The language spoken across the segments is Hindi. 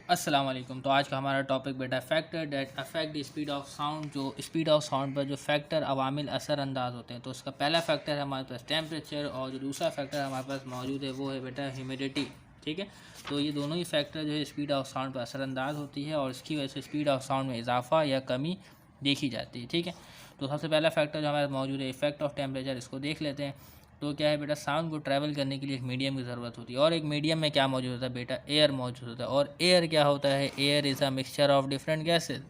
अस्सलाम वालेकुम। तो आज का हमारा टॉपिक बेटा factor that affect the speed of sound. जो स्पीड ऑफ साउंड पर जो फैक्टर अवामिल असरअंदाज होते हैं, तो उसका पहला फैक्टर है हमारे पास टेम्परेचर, और जो दूसरा फैक्टर हमारे पास मौजूद है वो है बेटा ह्यूमिडिटी। ठीक है, तो ये दोनों ही फैक्टर जो है स्पीड ऑफ साउंड पर असरअंदाज होती है और इसकी वजह से स्पीड ऑफ साउंड में इजाफा या कमी देखी जाती है। ठीक है, तो सबसे पहला फैक्टर जो हमारे पास मौजूद है इफेक्ट ऑफ टेम्परेचर, इसको देख लेते हैं। तो क्या है बेटा, साउंड को ट्रैवल करने के लिए एक मीडियम की ज़रूरत होती है, और एक मीडियम में क्या मौजूद होता है बेटा, एयर मौजूद होता है। और एयर क्या होता है, air is a mixture of different gases.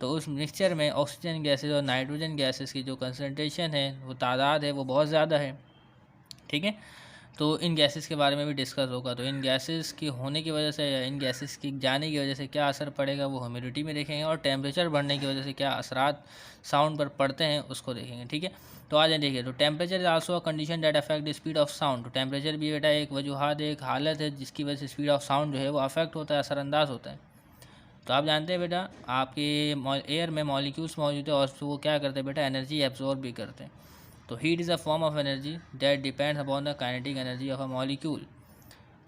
तो उस मिक्सचर में ऑक्सीजन गैसेज और नाइट्रोजन गैसेज की जो कंसनट्रेशन है, वो तादाद है, वो बहुत ज़्यादा है। ठीक है, तो इन गैसेस के बारे में भी डिस्कस होगा। तो इन गैसेस की होने की वजह से या इन गैसेस की जाने की वजह से क्या असर पड़ेगा वो ह्यूमिडिटी में देखेंगे, और टेम्परेचर बढ़ने की वजह से क्या असरात साउंड पर पड़ते हैं उसको देखेंगे। ठीक है, तो आ जाए देखिए। तो temperature is also a condition that affect the speed of sound. तो टेम्परेचर भी बेटा एक वजूहत, एक हालत है जिसकी वजह से स्पीड ऑफ साउंड जो है वो अफेक्ट होता है, असरअंदाज होता है। तो आप जानते हैं बेटा, आपके एयर में मॉलिक्यूल्स मौजूद है और वो क्या करते हैं बेटा, एनर्जी एब्जॉर्ब भी करते हैं। तो heat is a form of energy that depends upon the kinetic energy of a molecule.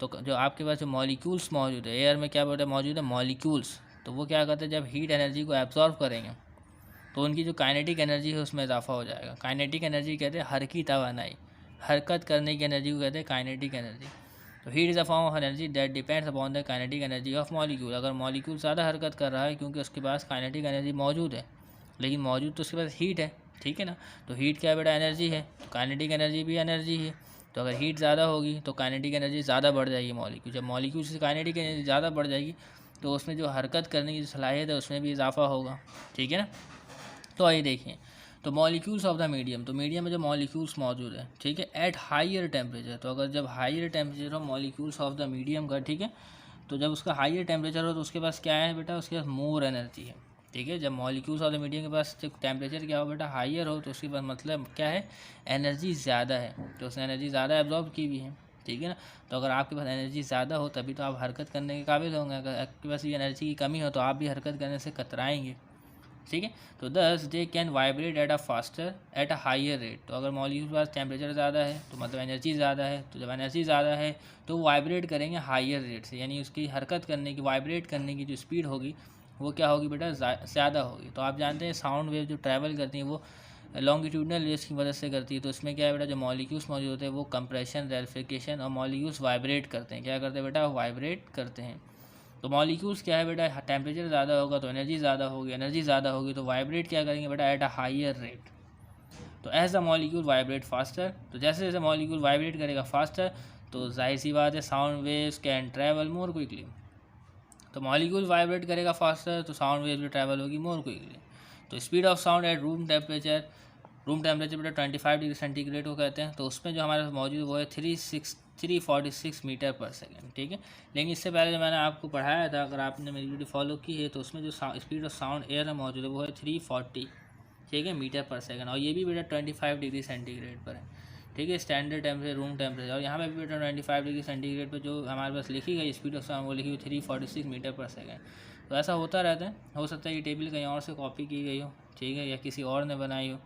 तो जो आपके पास जो मॉलिक्यूल्स मौजूद है, एयर में क्या बेटा मौजूद है, मॉलिक्यूल्स। तो वो क्या करते हैं, जब हीट एनर्जी को एब्जॉर्ब करेंगे तो उनकी जो काइनेटिक एनर्जी है उसमें इजाफा हो जाएगा। काइनेटिक एनर्जी कहते हैं हरकी तवानाई, हरकत करने की एनर्जी को कहते हैं काइनेटिक एनर्जी। तो heat is a form of energy that depends upon the kinetic energy of molecule. अगर मॉलिक्यूल ज़्यादा हरकत कर रहा है क्योंकि उसके पास काइनेटिक एनर्जी मौजूद है, लेकिन मौजूद तो उसके पास हीट है। ठीक है ना, तो हीट क्या है बेटा, एनर्जी है, तो काइनेटिक एनर्जी भी एनर्जी है। तो अगर हीट ज़्यादा होगी तो काइनेटिक एनर्जी ज़्यादा बढ़ जाएगी मॉलिक्यूल। जब मॉलिक्यूल से काइनेटिक एनर्जी ज़्यादा बढ़ जाएगी तो उसमें जो हरकत करने की सलाहियत है उसमें भी इजाफा होगा। ठीक है ना, तो आइए देखिए। तो मॉलिक्यूल्स ऑफ द मीडियम, तो मीडियम में जो मॉलिक्यूल्स मौजूद है, ठीक है, एट हाइयर टेम्परेचर। तो अगर जब हाइयर टेम्परेचर हो मॉलिक्यूल्स ऑफ द मीडियम का, ठीक है, तो जब उसका हाइयर टेम्परेचर हो तो उसके पास क्या है बेटा, उसके पास मोर एनर्जी है। ठीक है, जब मॉलिक्यूल्स ऑफ द मीडियम के पास जब टेम्परेचर क्या हो बेटा, हाइयर हो, तो उसके पास मतलब क्या है, एनर्जी ज़्यादा है, तो उसने एनर्जी ज़्यादा एब्जॉर्ब की भी है। ठीक है ना, तो अगर आपके पास एनर्जी ज़्यादा हो तभी तो आप हरकत करने के काबिल होंगे। अगर आपके पास ये एनर्जी की कमी हो तो आप भी हरकत करने से कतराएंगे। ठीक है, तो दस they can vibrate at a faster eight a higher rate. तो अगर मॉलिक्यूल के पास टेम्परेचर ज़्यादा है तो मतलब एनर्जी ज़्यादा है, तो जब एनर्जी ज़्यादा है तो वाइब्रेट करेंगे हाइयर रेट से, यानी उसकी हरकत करने की, वाइब्रेट करने की जो स्पीड होगी वो क्या होगी बेटा, ज़्यादा होगी। तो आप जानते हैं साउंड वेव जो ट्रैवल करती हैं वो लॉन्गिट्यूडनल वेव्स की मदद से करती है। तो इसमें क्या है बेटा, जो मॉलिक्यूल्स मौजूद होते हैं वो कंप्रेशन, रेरिफिकेशन और मॉलिक्यूल्स वाइब्रेट करते हैं। क्या करते हैं बेटा, वाइब्रेट करते हैं। तो मॉलिक्यूल्स क्या है बेटा, टेम्परेचर ज़्यादा होगा तो एनर्जी ज़्यादा होगी, एनर्जी ज़्यादा होगी तो वाइब्रेट क्या करेंगे बेटा, एट अ हाइयर रेट। तो as a molecule vibrate faster, तो जैसे जैसे मॉलिक्यूल वाइब्रेट करेगा फास्टर तो जाहिर सी बात है sound waves can travel more quickly. तो मॉलिक्यूल वाइब्रेट करेगा फास्टर तो साउंड वेव भी ट्रैवल होगी मोर क्विकली। तो speed of sound at room temperature बेटा 25 डिग्री सेंटीग्रेड को कहते हैं। तो उसमें जो हमारे पास मौजूद है वो है 346 मीटर पर सेकेंड। ठीक है, लेकिन इससे पहले जो मैंने आपको पढ़ाया था, अगर आपने मेरी वीडियो फॉलो की है, तो उसमें जो स्पीड ऑफ साउंड एयर में मौजूद है वो है 340, ठीक है, मीटर पर सेकेंड। और ये भी बेटा 25 डिग्री सेंटीग्रेड पर है। ठीक है, स्टैंडर्ड टेम्परेचर, रूम टेम्परेचर। और यहाँ पे भी बेटा 25 डिग्री सेंटीग्रेड पर जो हमारे पास लिखी गई स्पीड ऑफ साउंड वो लिखी हुई 346 मीटर पर सेकेंड। तो ऐसा होता रहता है, हो सकता है ये टेबल कहीं और से कॉपी की गई हो, ठीक है, या किसी और ने बनाई हो,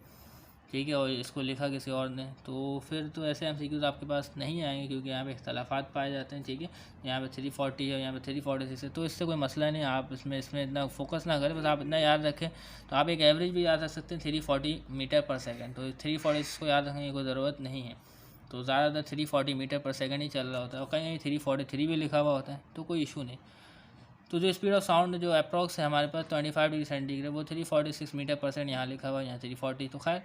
ठीक है, और इसको लिखा किसी और ने, तो फिर तो ऐसे MCQs आपके पास नहीं आएंगे क्योंकि यहाँ पे इख्तलाफात पाए जाते हैं। ठीक है, यहाँ पे 340 है, यहाँ पे 346 है, तो इससे कोई मसला नहीं। आप इसमें इतना फोकस ना करें, बस आप इतना याद रखें। तो आप एक एवरेज भी याद रख सकते हैं 340 मीटर पर सेकेंड। तो 340 को याद रखने की कोई ज़रूरत नहीं है। तो ज़्यादातर 340 मीटर पर सेकेंड ही चल रहा होता है, और कहीं 343 भी लिखा हुआ होता है तो कोई इशू नहीं। तो जो स्पीड ऑफ साउंड जो अप्रॉक्स है हमारे पास 25 डिग्री सेंटीग्रेड, वो 346 मीटर पर सेकेंड यहाँ लिखा हुआ है, यहाँ 340। तो खैर,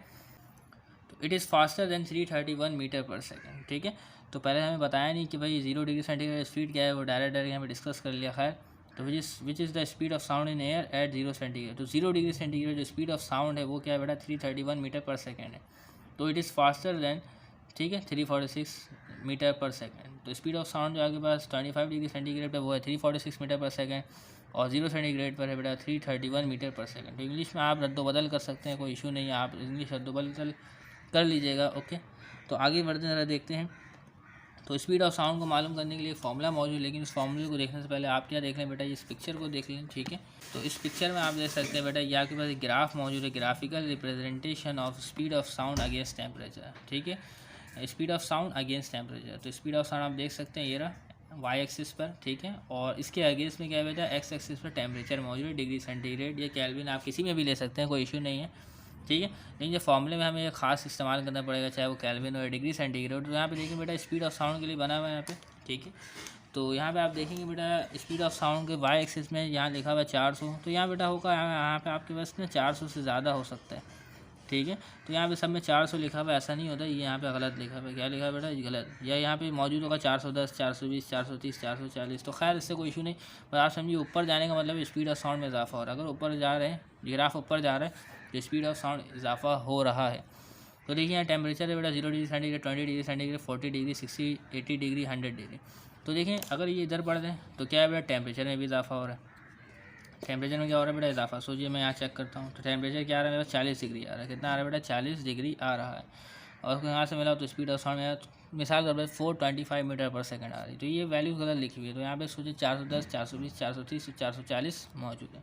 तो it is faster than 331 metre per second. ठीक है, तो पहले हमें बताया नहीं कि भाई 0 डिग्री सेंटीग्रेड स्पीड क्या है, वो डायरेक्ट हमें डिस्कस कर लिया। खैर, तो which is the speed of sound in air at 0 centigrade. तो 0 डिग्री सेंटीग्रेड जो स्पीड ऑफ साउंड है वो क्या है बेटा, 331 मीटर पर सेकेंड है। तो इट इज़ फास्टर दैन, ठीक है, 346 मीटर पर सेकेंड। तो स्पीड ऑफ साउंड जो आपके पास 25 डिग्री सेंटीग्रेड पर वो है 346 मीटर पर सेकेंड, और 0 सेंटीग्रेड पर है बेटा 331 मीटर पर सेकेंड। तो इंग्लिश में आप रद्दोबदल कर सकते हैं, कोई इशू नहीं है, आप इंग्लिश रद्दोबदल कर लीजिएगा। ओके, तो आगे बढ़ते ज़रा देखते हैं। तो स्पीड ऑफ साउंड को मालूम करने के लिए फॉर्मूला मौजूद है, लेकिन उस फॉर्मूले को देखने से पहले आप क्या देख लें बेटा, इस पिक्चर को देख लें। ठीक है, तो इस पिक्चर में आप देख सकते हैं बेटा, ये आपके पास एक ग्राफ मौजूद है, graphical representation of speed of sound against temperature. ठीक है, speed of sound against temperature. तो स्पीड ऑफ साउंड आप देख सकते हैं, ये रहा वाई एक्सिस पर, ठीक है, और इसके अगेंस्ट में क्या है बेटा एक्स एक्सिस पर टेम्परेचर मौजूद है, डिग्री सेंटीग्रेड या केल्विन आप किसी में भी ले सकते हैं, कोई इशू नहीं है, ठीक है। लेकिन जो फॉर्मूले में हमें ये खास इस्तेमाल करना पड़ेगा, चाहे वो केल्विन हो या डिग्री सेंटीग्रेड। तो यहाँ पे देखिए बेटा स्पीड ऑफ साउंड के लिए बना हुआ है यहाँ पे, ठीक है। तो यहाँ पे आप देखेंगे बेटा स्पीड ऑफ साउंड के वाई एक्सिस में यहाँ लिखा हुआ है 400, तो यहाँ बेटा होगा यहाँ पे आपके पास ना 400 से ज़्यादा हो सकता है, ठीक है। तो यहाँ पे सब में 400 लिखा हुआ है, ऐसा नहीं होता, ये यहाँ पे गलत लिखा हुआ है। क्या लिखा है बेटा, ये गलत, या यहाँ पे मौजूद होगा 410, 420, 430, 440। तो खैर इससे कोई इशू नहीं, पर आप समझिए ऊपर जाने का मतलब स्पीड ऑफ साउंड में इजाफा हो रहा है। अगर ऊपर जा रहे हैं, ग्राफ ऊपर जा रहा है तो स्पीड ऑफ साउंड इजाफा हो रहा है। तो देखिए यहाँ टेम्परेचर है बेटा 0 degree centigrade, 20 degree centigrade, 40 degree, 60, 80 degree, 100 degree. तो देखिए अगर ये इधर बढ़ दें तो क्या है बेटा टेम्परेचर में भी इजाफा हो रहा है। टेम्परेचर में क्या हो रहा है बेटा इजाफा, सोचिए मैं यहाँ चेक करता हूँ तो टेम्परेचर क्या आ रहा है मेरा 40 डिग्री आ रहा है। कितना आ रहा है बेटा 40 डिग्री आ रहा है। और उसको यहाँ से मिला तो स्पीड ऑफ साउंड में मिसाल कर 425 मीटर पर सेकंड आ रही है। तो ये वैल्यू गलत लिखी हुई है, तो यहाँ पे सोचिए 410, 420, 430, 440 मौजूद है।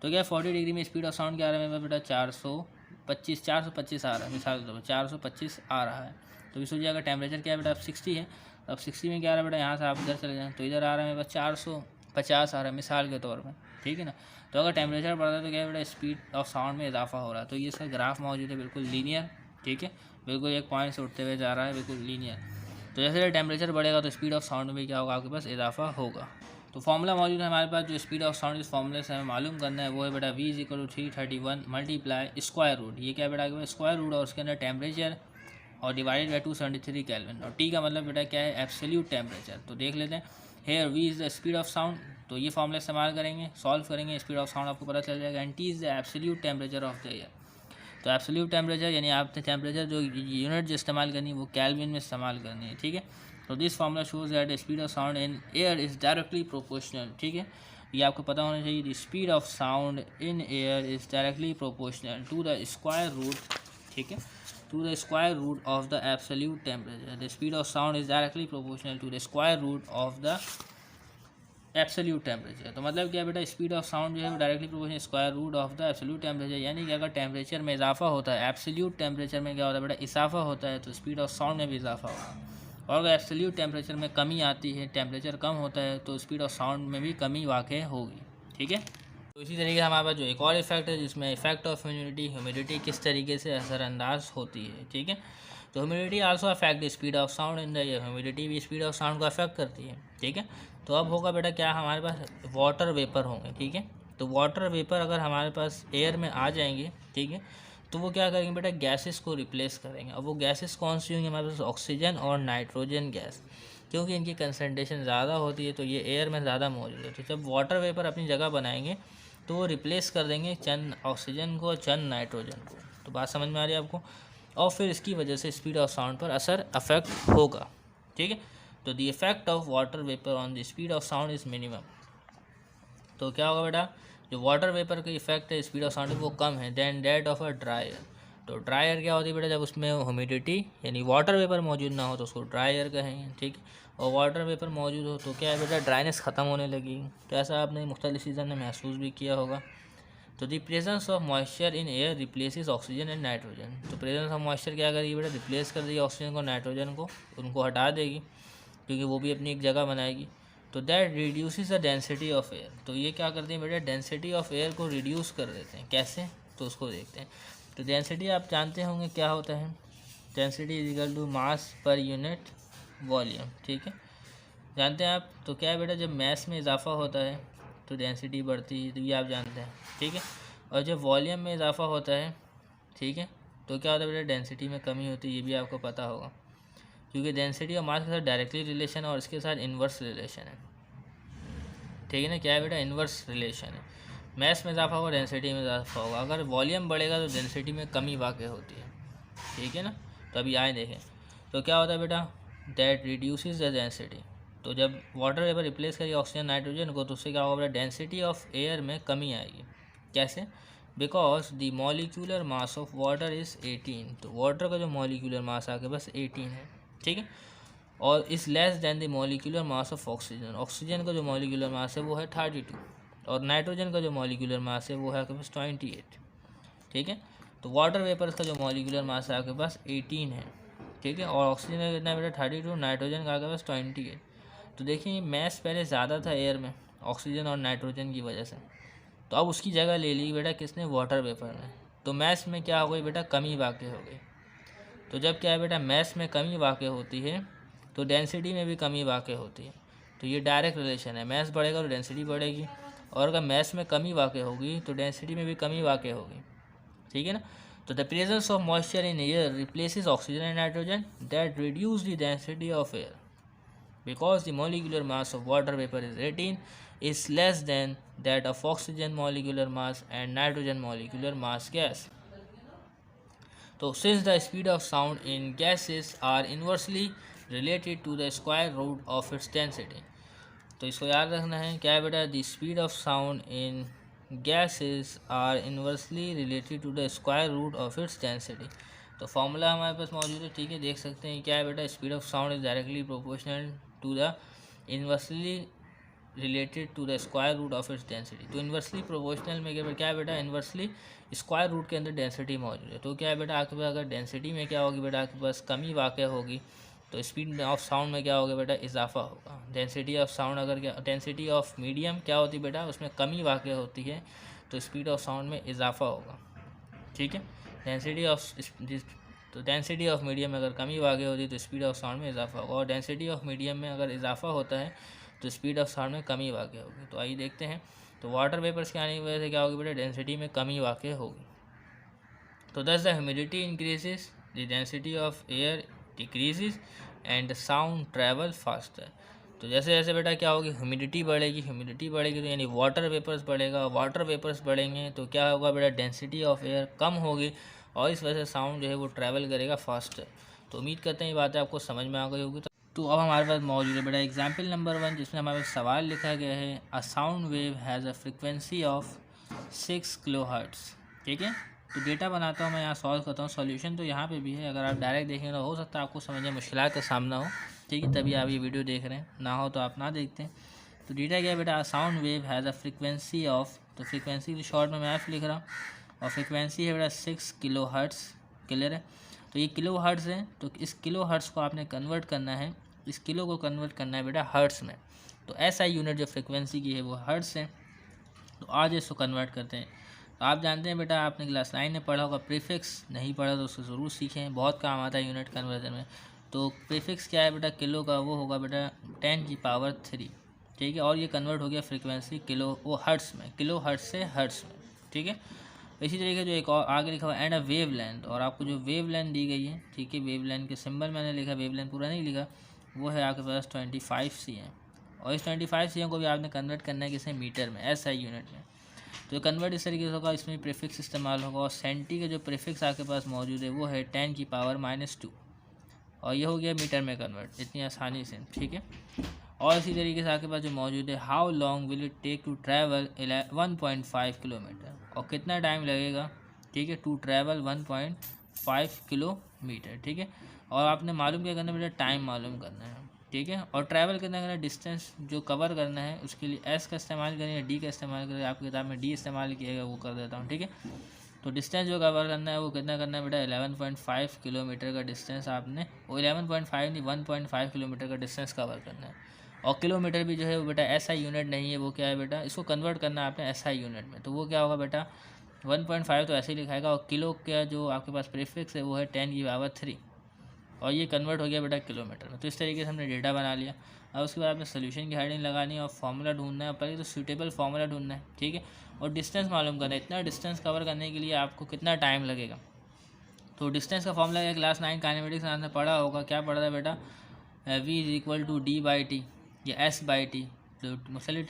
तो क्या 40 डिग्री में स्पीड ऑफ साउंड क्या आ रहा है मेरा बेटा 425 आ रहा है, मिसाल के तौर पर 425 आ रहा है। तो भी सोचिए अगर टेम्परेचर क्या है बेटा अब 60 है, अब 60 में क्या आ रहा है बेटा, यहाँ से आप इधर चले जाएँ तो इधर आ रहा है मेरे पास 450 आ रहा है मिसाल के तौर पर, ठीक है ना। तो अगर टेम्परेचर बढ़ता है तो क्या है बेटा स्पीड ऑफ साउंड में इजाफा हो रहा है। तो ये इसका ग्राफ मौजूद है बिल्कुल लीनियर, ठीक है, बिल्कुल एक पॉइंट से उठते हुए जा रहा है, बिल्कुल लीनियर। तो जैसे टेम्परेचर बढ़ेगा तो स्पीड ऑफ साउंड में क्या होगा, आपके पास इजाफा होगा। तो फॉर्मूला मौजूद है हमारे पास, जो स्पीड ऑफ साउंड इस फॉर्मूले से हमें मालूम करना है वो है बेटा v = 331 मल्टीप्लाई स्क्वायर रूट, ये क्या है बेटा आपके पास स्क्वायर रूट और उसके अंदर टेम्परेचर और डिवाइडेड बाई 273 केल्विन, और टी का मतलब बेटा क्या है एब्सोल्यूट टेम्परेचर। तो देख लेते हैं, here v is the speed of sound, तो ये फॉर्मूला इस्तेमाल करेंगे, सॉल्व करेंगे, स्पीड ऑफ साउंड आपको पता चल जाएगा। And T is the absolute temperature of the air, तो एब्सोल्यूट टेम्परेचर यानी आपने टेम्परेचर जो यूनिट जो इस्तेमाल करनी है वो केल्विन में इस्तेमाल करनी है, ठीक है। तो this formula shows that speed of sound in air is directly proportional, ठीक है, ये आपको पता होना चाहिए। The speed of sound in air is directly proportional to the square root, ठीक है, to the square root of the absolute temperature. The speed of sound is directly proportional to the square root of the absolute temperature. तो मतलब क्या बेटा स्पीड ऑफ साउंड जो है वो directly proportional square root of the absolute temperature, यानी कि अगर टेम्परेचर में इजाफा होता है, एब्सोल्यूट टेम्परेचर में क्या होता है बेटा इजाफा होता है, तो स्पीड ऑफ साउंड में भी इजाफा होगा। और अगर एब्सोल्यूट टेम्परेचर में कमी आती है, टेम्परेचर कम होता है, तो स्पीड ऑफ साउंड में भी कमी वाक़ई होगी, ठीक है। तो इसी तरीके से हमारे पास जो एक और इफेक्ट है जिसमें इफेक्ट ऑफ ह्यूमिडिटी किस तरीके से असरअंदाज होती है, ठीक है। तो humidity also affect the speed of sound in the air, humidity भी स्पीड ऑफ साउंड को अफेक्ट करती है, ठीक है। तो अब होगा बेटा क्या हमारे पास वाटर वेपर होंगे, ठीक है। तो वाटर वेपर अगर हमारे पास एयर में आ जाएंगे, ठीक है, तो वो क्या करेंगे बेटा गैसेस को रिप्लेस करेंगे। अब वो गैसेस कौन सी होंगी हमारे पास, ऑक्सीजन और नाइट्रोजन गैस, क्योंकि इनकी कंसनट्रेशन ज़्यादा होती है तो ये एयर में ज़्यादा मौजूद है। तो जब वाटर वेपर अपनी जगह बनाएंगे तो वो रिप्लेस कर देंगे चंद ऑक्सीजन को, चंद नाइट्रोजन को। तो बात समझ में आ रही है आपको, और फिर इसकी वजह से स्पीड ऑफ साउंड पर असर अफेक्ट होगा, ठीक है। तो the effect of water vapour on the speed of sound is minimum. तो क्या होगा बेटा, जो वाटर वेपर का इफेक्ट है स्पीड ऑफ साउंड वो कम है than that of a dry. तो ड्राई एयर क्या होती है बेटा, जब उसमें ह्यूमिडिटी यानी वाटर वेपर मौजूद ना हो तो उसको ड्राई एयर कहेंगे, ठीक। और वाटर वेपर मौजूद हो तो क्या है बेटा ड्राइनेस ख़त्म होने लगी। तो ऐसा आपने मुख्तलिफ सीज़न में महसूस भी किया होगा। तो the presence of moisture in air replaces oxygen and nitrogen. तो प्रेजेंस ऑफ मॉइस्चर क्या करेगी बेटा, रिप्लेस कर देगी ऑक्सीजन को, नाइट्रोजन को, उनको हटा देगी क्योंकि वो भी अपनी एक जगह बनाएगी। तो that reduces the density of air. तो ये क्या करते हैं बेटा, डेंसिटी ऑफ एयर को रिड्यूस कर देते हैं। कैसे, तो उसको देखते हैं। तो डेंसिटी आप जानते होंगे क्या होता है, density is equal to mass per unit volume, ठीक है, जानते हैं आप। तो क्या है बेटा, जब मास में इजाफा होता है तो डेंसिटी बढ़ती है, तो ये आप जानते हैं, ठीक है। और जब वॉल्यूम में इजाफा होता है, ठीक है, तो क्या होता है बेटा डेंसिटी में कमी होती है, ये भी आपको पता होगा, क्योंकि डेंसिटी और मास के साथ डायरेक्टली रिलेशन है और इसके साथ इन्वर्स रिलेशन है, ठीक है ना। क्या है बेटा, इन्वर्स रिलेशन है। मास में इजाफा होगा, डेंसिटी में इजाफा होगा। अगर वॉल्यूम बढ़ेगा तो डेंसिटी में कमी वाक़ई होती है, ठीक है ना। तो अभी आए देखें, तो क्या होता है बेटा, दैट रिड्यूसेस द डेंसिटी। तो जब वाटर वेपर रिप्लेस करिए ऑक्सीजन नाइट्रोजन को, तो उससे क्या होगा बेटा, डेंसिटी ऑफ एयर में कमी आएगी। कैसे, because the molecular mass of water is 18। तो वाटर का जो मॉलिक्यूलर मास आके बस 18 है, ठीक है। और is less than the molecular mass of oxygen. Oxygen का जो मॉलिक्यूलर मास है वो है 32, और नाइट्रोजन का जो मॉलिक्यूलर मास है वो है आपके पास 28, ठीक है। तो वाटर वेपर्स का जो मॉलिक्यूलर मास है आपके पास 18 है, ठीक है, और ऑक्सीजन का कितना है बेटा 32, नाइट्रोजन का आपके पास 28। तो देखिए मैस पहले ज़्यादा था एयर में ऑक्सीजन और नाइट्रोजन की वजह से, तो अब उसकी जगह ले ली बेटा किसने, वाटर वेपर ने। तो मैस में क्या हो गई बेटा, कमी वाक़ हो गई। तो जब क्या है बेटा, मैस में कमी वाक़ होती है तो डेंसिटी में भी कमी वाक़ होती है। तो ये डायरेक्ट रिलेशन है, मैस बढ़ेगा तो डेंसिटी बढ़ेगी, और अगर मैस में कमी वाक़ होगी तो डेंसिटी में भी कमी वाक़ होगी, ठीक है ना। तो the presence of moisture in air replaces oxygen and nitrogen that reduce the density of air because the molecular mass of water vapor is 18 is less than that of oxygen molecular mass and nitrogen molecular mass gas. So since the speed of sound in gases are inversely related to the square root of its density, तो इसको याद रखना है क्या है बेटा, the speed of sound in gases are inversely related to the square root of its density. तो फॉर्मूला हमारे पास मौजूद है, ठीक है, देख सकते हैं क्या है बेटा, speed of sound is directly proportional to the inversely related to the square root of its density. तो इन्वर्सली प्रोपोर्शनल में क्या है बेटा, इन्वर्सली स्क्वायर रूट के अंदर डेंसिटी मौजूद है। तो क्या है बेटा आपके पास अगर डेंसिटी में क्या होगी बेटा, आपके पास कमी वाक़ होगी तो स्पीड ऑफ साउंड में क्या होगा बेटा, इजाफा होगा। डेंसिटी ऑफ साउंड अगर क्या, डेंसिटी ऑफ मीडियम क्या होती है बेटा, उसमें कमी वाक़ होती है तो स्पीड ऑफ साउंड में इजाफा होगा, ठीक है। डेंसिटी ऑफ मीडियम में अगर कमी वाक़ होती है तो स्पीड ऑफ साउंड में इजाफा होगा, और डेंसिटी ऑफ मीडियम में अगर इजाफा होता है तो स्पीड ऑफ साउंड में कमी वाक़ होगी। तो आइए देखते हैं, तो वाटर वेपर्स के आने की वजह से क्या होगी बेटा, डेंसिटी में कमी वाक़ होगी। तो दस the humidity increases the density of air decreases and the sound travel faster. तो जैसे जैसे बेटा क्या होगी, ह्यूमिडिटी बढ़ेगी तो यानी वाटर वेपर्स बढ़ेगा, वाटर वेपर्स बढ़ेंगे तो क्या होगा बेटा, डेंसिटी ऑफ एयर कम होगी और इस वजह से साउंड जो है वो ट्रैवल करेगा फास्टर। तो उम्मीद करते हैं ये बातें आपको समझ में आ गई होगी। तो अब हमारे पास मौजूद है बेटा एग्जाम्पल नंबर 1, जिसमें हमारे पास सवाल लिखा गया है, a sound wave has a frequency of 6 kilohertz, ठीक है। तो डेटा बनाता हूँ मैं, यहाँ सॉल्व करता हूँ। सॉल्यूशन तो यहाँ पे भी है, अगर आप डायरेक्ट देखेंगे तो हो सकता है आपको समझने मुश्किलात का सामना हो, ठीक है, तभी आप ये वीडियो देख रहे हैं, ना हो तो आप ना देखते हैं। तो डेटा क्या है बेटा, sound wave has a frequency of, तो फ्रिक्वेंसी की शॉर्ट में मैं एफ लिख रहा हूँ, और फ्रिक्वेंसी है बेटा 6 किलो हर्ट्ज़, क्लियर है। तो ये किलो हर्ट्ज़ है, तो इस किलो हर्ट्ज़ को आपने कन्वर्ट करना है, इस किलो को कन्वर्ट करना है बेटा हर्ट्ज़ में। तो ऐसा यूनिट जो फ्रिक्वेंसी की है वो हर्ट्ज़ है। तो आज इसको कन्वर्ट करते हैं। तो आप जानते हैं बेटा, आपने क्लास 9 में पढ़ा होगा प्रीफिक्स, नहीं पढ़ा तो उसको ज़रूर सीखें, बहुत काम आता है यूनिट कन्वर्जन में। तो प्रीफिक्स क्या है बेटा, किलो का वो होगा बेटा 10 की पावर 3, ठीक है, और ये कन्वर्ट हो गया फ्रीक्वेंसी किलो वो हर्ट्ज़ में, किलो हर्ट्ज़ से हर्ट्ज़ में, ठीक है। इसी तरीके जो एक और आगे लिखा हुआ एंड अ वेव लेंथ, और आपको जो वेव लेंथ दी गई है, ठीक है, वेव लेंथ के सिंबल मैंने लिखा, वेव लेंथ पूरा नहीं लिखा, वो है आपके पास 25 cm, और इस 25 cm को भी आपने कन्वर्ट करना है किसी मीटर में, SI यूनिट में। तो कन्वर्ट इस तरीके से होगा, इसमें प्रीफिक्स इस्तेमाल होगा, और सेंटी का जो प्रीफिक्स आपके पास मौजूद है वो है 10 की पावर -2, और ये हो गया मीटर में कन्वर्ट इतनी आसानी से, ठीक है। और इसी तरीके से आपके पास जो मौजूद है, how long will it take to travel 1.5 kilometre, और कितना टाइम लगेगा, ठीक है, टू ट्रैवल 1.5 किलोमीटर, ठीक है। और आपने मालूम क्या करना है बेटा, टाइम मालूम करना है, ठीक है, और ट्रैवल कितना करना है, डिस्टेंस जो कवर करना है उसके लिए एस का इस्तेमाल करें या डी का इस्तेमाल करें, आपकी किताब में डी इस्तेमाल किया वो कर देता हूँ, ठीक है। तो डिस्टेंस जो कवर करना है वो कितना करना है बेटा, 11.5 किलोमीटर का डिस्टेंस आपने, वो 11.5 नहीं 1.5 किलोमीटर का डिस्टेंस कवर करना है। और किलोमीटर भी जो है वो बेटा SI यूनिट नहीं है, वो क्या है बेटा, इसको कन्वर्ट करना है आपने SI यूनिट में। तो वो क्या होगा बेटा, 1.5 तो ऐसे ही लिखाएगा, और किलो का जो आपके पास प्रीफिक्स है वो है 10 की पावर 3, और ये कन्वर्ट हो गया बेटा किलोमीटर में। तो इस तरीके से हमने डेटा बना लिया। अब उसके बाद आपने सोल्यूशन की हेडिंग लगानी है और फार्मूला ढूंढना है, पहले तो सूटेबल फार्मूला ढूंढना है, ठीक है, और डिस्टेंस मालूम करना है, इतना डिस्टेंस कवर करने के लिए आपको कितना टाइम लगेगा। तो डिस्टेंस का फॉर्मूला है, क्लास 9 काइनेमेटिक्स में आपने पढ़ा होगा, क्या पढ़ा था बेटा, V = D/T या S/T। तो मुख्तलिफ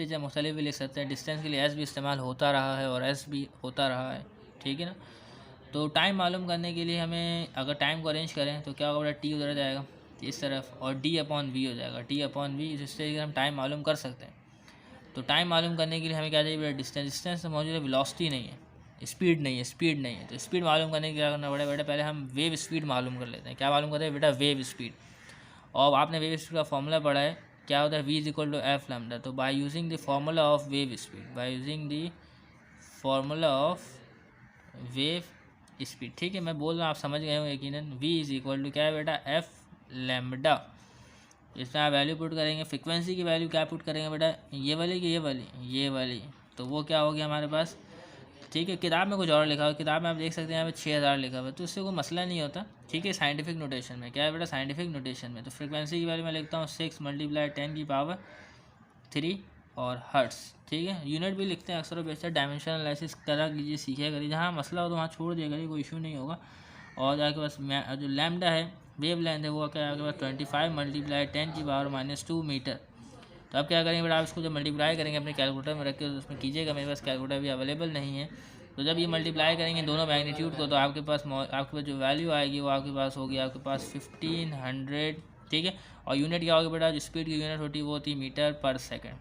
भी लिख सकते हैं, डिस्टेंस के लिए S भी इस्तेमाल होता रहा है और S भी होता रहा है, ठीक है ना। तो टाइम मालूम करने के लिए हमें अगर टाइम को अरेंज करें तो क्या होगा बेटा, T उधर जाएगा इस तरफ और D/V हो जाएगा, T/V, इस तरीके से हम टाइम मालूम कर सकते हैं। तो टाइम मालूम करने के लिए हमें क्या चाहिए बेटा, डिस्टेंस तो मौजूद है, वेलोसिटी नहीं है, स्पीड नहीं है। तो स्पीड मालूम करने के लिए क्या करना पड़ेगा बेटा, पहले हम वेव स्पीड मालूम कर लेते हैं। क्या मालूम करते हैं बेटा, वेव स्पीड। और आपने वेव स्पीड का फॉर्मूला पढ़ा है, क्या होता है, V = F लैम्डा। तो by using the formula of wave speed, ठीक है, मैं बोल रहा हूँ आप समझ गए हो यकीनन। V = क्या है बेटा, F लैम्डा। इसमें आप वैल्यू पुट करेंगे, फ्रिक्वेंसी की वैल्यू क्या पुट करेंगे बेटा, ये वाली कि ये वाली, तो वो क्या हो गया हमारे पास, ठीक है। किताब में कुछ और लिखा हुआ, किताब में आप देख सकते हैं यहाँ पे 6000 लिखा हुआ है, तो इससे कोई मसला नहीं होता, ठीक है। साइंटिफिक नोटेशन में क्या है बेटा, साइंटिफिक नोटेशन में तो फ्रिक्वेंसी की वैल्यू मैं लिखता हूँ 6 × 10⁻³ और हर्ट्स, ठीक है। यूनिट भी लिखते हैं अक्सर बेशतर, डायमेंशन एनालिसिस करा कीजिए, सीखा करिए, जहाँ मसला हो तो वहाँ छोड़ दिया करिए, कोई इशू नहीं होगा। और आपके पास जो लैम्डा है, वेव लेंथ है, वो क्या आपके पास 25 × 10⁻² मीटर। तो अब क्या करेंगे बेटा, आप इसको जब मल्टीप्लाई करेंगे अपने कैलकुलेटर में रख के, तो उसमें कीजिएगा, मेरे पास कैलकुलेटर भी अवेलेबल नहीं है। तो जब ये मल्टीप्लाई करेंगे दोनों मैग्नीट्यूड को, तो आपके पास जो वैल्यू आएगी वो आपके पास होगी आपके पास 1500, ठीक है। और यूनिट क्या होगी बेटा, जो स्पीड की यूनिट होती है वो होती है मीटर/सेकंड।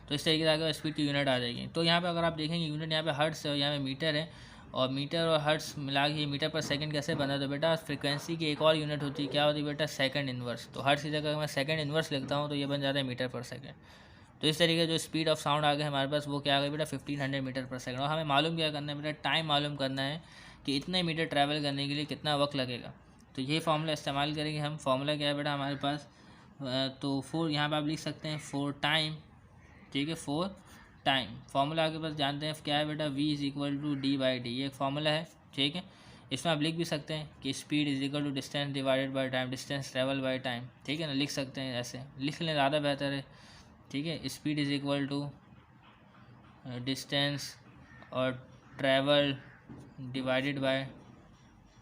तो इस तरीके से आगे स्पीड की यूनिट आ जाएगी। तो यहाँ पे अगर आप देखेंगे यूनिट यहाँ पे हर्ट्स है और यहाँ पे मीटर है, और मीटर और हर्ट्स मिला के मीटर/सेकंड कैसे बना, तो बेटा फ्रिक्वेंसी की एक और यूनिट होती है, क्या होती है बेटा, सेकंड इन्वर्स। तो हर्ट्स की जगह मैं सेकंड इन्वर्स लिखता हूँ तो ये बन जाता है मीटर/सेकंड। तो इस तरीके जो स्पीड ऑफ साउंड आ गए हमारे पास, वो क्या आ गई बेटा 1500 मीटर/सेकंड। और हमें मालूम क्या करना है बेटा, टाइम मालूम करना है कि इतने मीटर ट्रैवल करने के लिए कितना वक्त लगेगा। तो ये फार्मूला इस्तेमाल करेंगे हम। फार्मूला क्या है बेटा हमारे पास, तो 4 यहाँ पर आप लिख सकते हैं 4 टाइम, ठीक है, 4 टाइम। फार्मूला आपके पास जानते हैं क्या है बेटा, v=d/d, ये एक फार्मूला है, ठीक है। इसमें आप लिख भी सकते हैं कि speed = distance divided by time, distance travel by time, ठीक है ना, लिख सकते हैं, ऐसे लिख लें ज़्यादा बेहतर है, ठीक है। स्पीड = डिस्टेंस और ट्रैवल डिवाइडेड बाय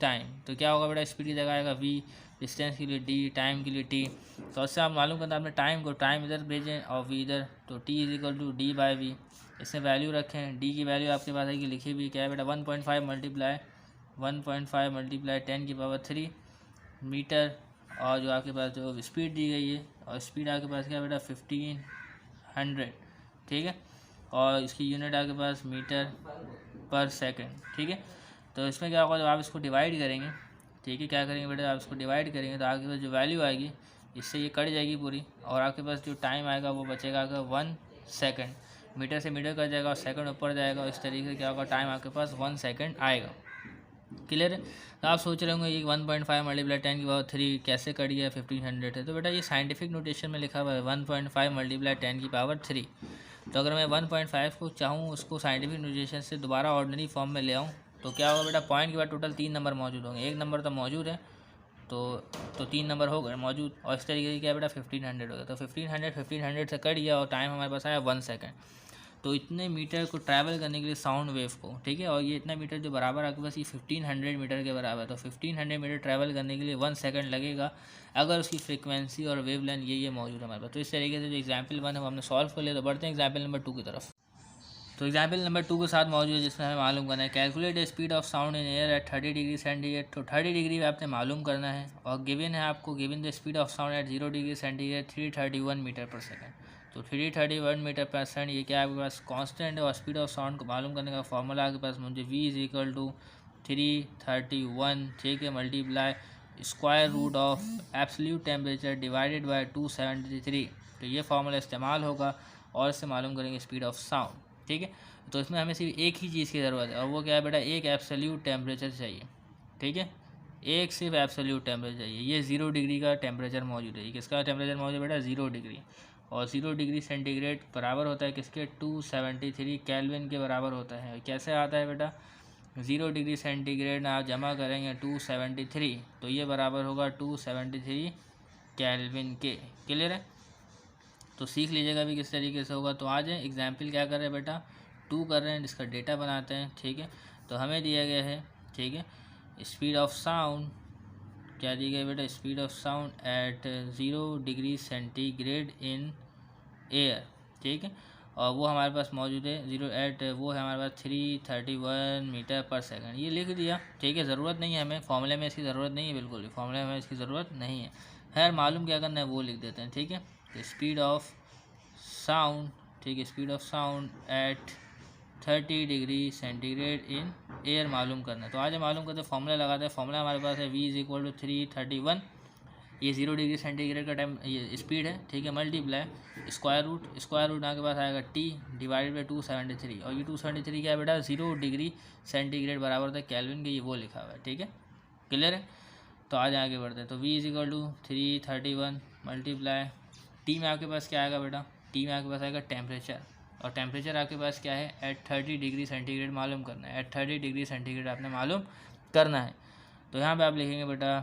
टाइम। तो क्या होगा बेटा, स्पीड की जगह आएगा v, डिस्टेंस के लिए d, टाइम के लिए t। तो उससे आप मालूम करना आपने टाइम को, टाइम इधर भेजें और v इधर, तो t = d/v। इसमें वैल्यू रखें, d की वैल्यू आपके पास है कि लिखी हुई क्या है बेटा, 1.5 × 10⁻³ मीटर। और जो आपके पास जो स्पीड दी गई है, और स्पीड आपके पास क्या है बेटा 1500, ठीक है। और इसकी यूनिट आपके पास मीटर/सेकंड, ठीक है। तो इसमें क्या होगा, जब आप इसको डिवाइड करेंगे, ठीक है, क्या करेंगे बेटा, आप इसको डिवाइड करेंगे तो आपके पास जो वैल्यू आएगी इससे ये कट जाएगी पूरी, और आपके पास जो टाइम आएगा वो बचेगा आपका 1 सेकंड। मीटर से मीटर कट जाएगा और सेकंड ऊपर जाएगा, और इस तरीके से क्या होगा, टाइम आपके पास 1 सेकंड आएगा। क्लियर है। तो आप सोच रहे होंगे ये 1.5 × 10⁻³ कैसे कट गया, 1500 है। तो बेटा ये साइंटिफिक नोटेशन में लिखा हुआ है 1.5 × 10⁻³ तो अगर मैं 1.5 को चाहूँ उसको साइंटिफिक नोटेशन से दोबारा ऑर्डिनरी फॉर्म में ले आऊँ, तो क्या होगा बेटा, पॉइंट के बाद टोटल 3 नंबर मौजूद होंगे, एक नंबर तो मौजूद है, तो 3 नंबर हो गए मौजूद, और इस तरीके से क्या बेटा 1500 हो गया। तो 1500 से कट गया और टाइम हमारे पास आया 1 सेकंड। तो इतने मीटर को ट्रैवल करने के लिए साउंड वेव को, ठीक है, और ये इतना मीटर जो बराबर आपके पास ये 1500 मीटर के बराबर, तो 1500 मीटर ट्रैवल करने के लिए 1 सेकंड लगेगा, अगर उसकी फ्रीक्वेंसी और वेव लेंथ ये मौजूद है हमारे पास। तो इस तरीके से जो एग्जाम्पल 1 है वो हमने सॉल्व कर लिया। तो बढ़ते हैं एग्जाम्पल नंबर 2 की तरफ। तो एग्जाम्पल नंबर 2 के साथ मौजूद है, जिसमें हमें मालूम करना है calculate the speed of sound in air at 30 degree centigrade. तो 30 डिग्री आपने मालूम करना है, और गिवन है आपको, given the speed of sound eight 0 degree centigrade 331 metre per second. तो 331 मीटर/सेकंड ये क्या आपके पास कांस्टेंट है, और स्पीड ऑफ साउंड को मालूम करने का फॉर्मूला आपके पास मुझे v = 331, ठीक है, multiply √ of absolute temperature divided by 273। तो ये फार्मूला इस्तेमाल होगा और इससे मालूम करेंगे स्पीड ऑफ साउंड, ठीक है। तो इसमें हमें सिर्फ एक ही चीज़ की ज़रूरत है, और वो क्या है बेटा, एक एब्सोल्यूट टेम्परेचर चाहिए, ठीक है, एक सिर्फ एब्सोल्यूट टेम्परेचर चाहिए। ये 0 डिग्री का टेम्परेचर मौजूद है, ये किसका टेम्परेचर मौजूद है बेटा, 0 डिग्री। और 0 डिग्री सेंटीग्रेड बराबर होता है किसके, 273 केल्विन के बराबर होता है। कैसे आता है बेटा, 0 डिग्री सेंटीग्रेड आप जमा करेंगे 273, तो ये बराबर होगा 273 केल्विन के। क्लियर है। तो सीख लीजिएगा भी किस तरीके से होगा। तो आ जाए एग्जाम्पल क्या कर रहे हैं बेटा, 2 कर रहे हैं, जिसका डेटा बनाते हैं, ठीक है। तो हमें दिया गया है, ठीक है, स्पीड ऑफ साउंड क्या दी गई बेटा, speed of sound eight 0 degree centigrade in air, ठीक है, और वो हमारे पास मौजूद है वो है हमारे पास 331 मीटर/सेकंड। ये लिख दिया, ठीक है, ज़रूरत नहीं है हमें, फॉर्मूले में इसकी ज़रूरत नहीं है, बिल्कुल भी फॉर्मूले में इसकी ज़रूरत नहीं है। खैर मालूम क्या करना है वो लिख देते हैं, ठीक है। तो स्पीड ऑफ साउंड, ठीक है, speed of sound eight 30 degree centigrade in air मालूम करना है। तो आज मालूम करते हैं, फॉर्मूला लगाते हैं। फॉर्मूला हमारे पास है v = 331, ये 0 डिग्री सेंटीग्रेड का टाइम ये स्पीड है, ठीक है, मल्टीप्लाई स्क्वायर रूट आपके पास आएगा t डिवाइडेड बाई 273, और ये 273 क्या है बेटा, 0 डिग्री सेंटीग्रेड बराबर होता है केल्विन के, ये वो लिखा हुआ है, ठीक है। क्लियर है। तो आज आगे बढ़ते हैं। तो v = 331 मल्टीप्लाई टी में आपके पास क्या आएगा बेटा, टी में आपके पास आएगा टेम्परेचर, और टेम्परेचर आपके पास क्या है एट 30 डिग्री सेंटीग्रेड मालूम करना है, एट 30 डिग्री सेंटीग्रेड आपने मालूम करना है। तो यहाँ पे आप लिखेंगे बेटा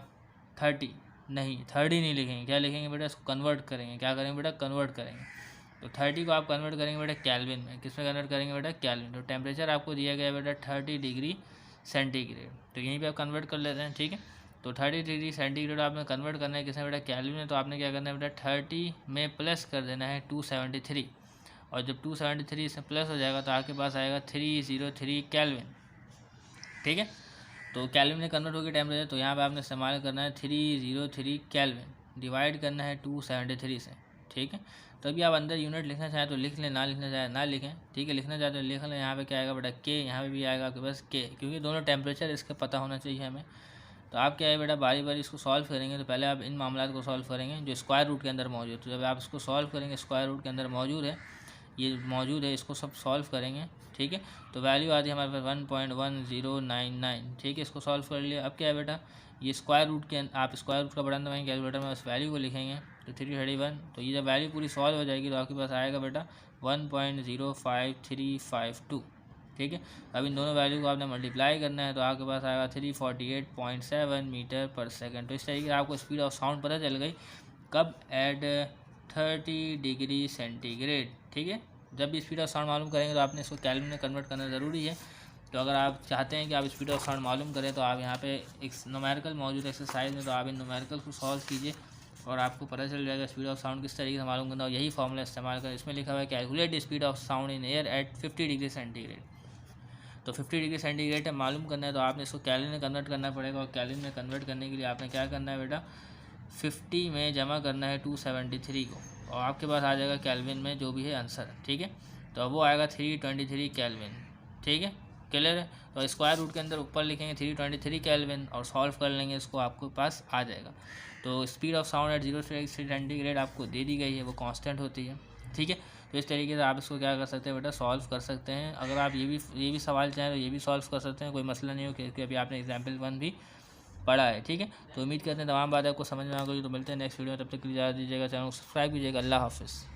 30 नहीं 30 नहीं लिखेंगे, क्या लिखेंगे बेटा, इसको कन्वर्ट करेंगे, क्या करेंगे बेटा, कन्वर्ट करेंगे। तो 30 को आप कन्वर्ट करेंगे बेटा केल्विन में, किस में कन्वर्ट करेंगे बेटा, केल्विन। तो टेम्परेचर आपको दिया गया है बेटा 30 डिग्री सेंटीग्रेड, तो यहीं पे आप कन्वर्ट कर लेते हैं, ठीक है। तो 30 डिग्री सेंटीग्रेड आपने कन्वर्ट करना है किसमें बेटा, केल्विन में। तो आपने क्या करना है बेटा 30 में प्लस कर देना है 273, और जब 273 से प्लस हो जाएगा तो आपके पास आएगा 303 केल्विन, ठीक है। तो केल्विन में कन्वर्ट होगी टेम्परेचर, तो यहाँ पे आपने इस्तेमाल करना है 303 केल्विन, डिवाइड करना है 273 से, ठीक है। तो अभी आप अंदर यूनिट लिखना चाहें तो लिख लें, ना लिखना चाहें ना लिखें, ठीक है। लिखना चाहते हैं लिख लें। यहाँ पे क्या आएगा बेटा के, यहाँ पे भी आएगा आपके पास के, क्योंकि दोनों टेम्परेचर इसका पता होना चाहिए हमें। तो आप क्या है बेटा बारी बारी इसको सॉल्व करेंगे। तो पहले आप इन मामलों को सॉल्व करेंगे जो स्क्वायर रूट के अंदर मौजूद है। तो जब आप इसको सॉल्व करेंगे, स्क्वायर रूट के अंदर मौजूद है, ये मौजूद है, इसको सब सॉल्व करेंगे, ठीक है। तो वैल्यू आती है हमारे पास 1.1099, ठीक है। इसको सॉल्व कर लिया। अब क्या है बेटा, ये स्क्वायर रूट के आप स्क्वायर रूट का बटन दबाएंगे कैलकुलेटर में, उस वैल्यू को लिखेंगे तो 331। तो ये जब वैल्यू पूरी सॉल्व हो जाएगी तो आपके पास आएगा बेटा 1.05352, ठीक है। अब इन दोनों वैल्यू को आपने मल्टीप्लाई करना है तो आपके पास आएगा 348.7 मीटर पर सेकंड। तो इस तरीके से आपको स्पीड ऑफ साउंड पता चल गई कब, एट 30 डिग्री सेंटीग्रेड, ठीक है। जब भी स्पीड ऑफ साउंड मालूम करेंगे तो आपने इसको केल्विन में कन्वर्ट करना ज़रूरी है। तो अगर आप चाहते हैं कि आप स्पीड ऑफ साउंड मालूम करें तो आप यहाँ पे एक न्यूमेरिकल मौजूद एक्सरसाइज में, तो आप इन न्यूमेरिकल को सॉल्व कीजिए और आपको पता चल जाएगा स्पीड ऑफ साउंड किस तरीके से मालूम करना। और यही फॉर्मूला इस्तेमाल करें। इसमें लिखा हुआ है calculate speed of sound in air at 50 degree centigrade. तो 50 डिग्री सेंटीग्रेड मालूम करना है तो आपने इसको केल्विन में कन्वर्ट करना पड़ेगा, और केल्विन में कन्वर्ट करने के लिए आपने क्या करना है बेटा, 50 में जमा करना है 273 को, और आपके पास आ जाएगा केल्विन में जो भी है आंसर, ठीक है। तो वो आएगा 323 केल्विन, ठीक है, क्लियर है। तो स्क्वायर रूट के अंदर ऊपर लिखेंगे 323 केल्विन और सॉल्व कर लेंगे, इसको आपको पास आ जाएगा। तो speed of sound eight 0 centigrade आपको दे दी गई है, वो कांस्टेंट होती है, ठीक है। तो इस तरीके से आप इसको क्या कर सकते हैं बेटा, सॉल्व कर सकते हैं। अगर आप ये भी सवाल चाहें तो ये भी सॉल्व कर सकते हैं, कोई मसला नहीं हो, क्योंकि अभी आपने एग्जाम्पल 1 भी पढ़ा है, ठीक है। तो उम्मीद करते हैं तमाम बातें आपको समझ में आ गई। तो मिलते हैं नेक्स्ट वीडियो में, तब तक के लिए इजाज़त दीजिएगा, चैनल को सब्सक्राइब कीजिएगा। अल्लाह हाफिज़।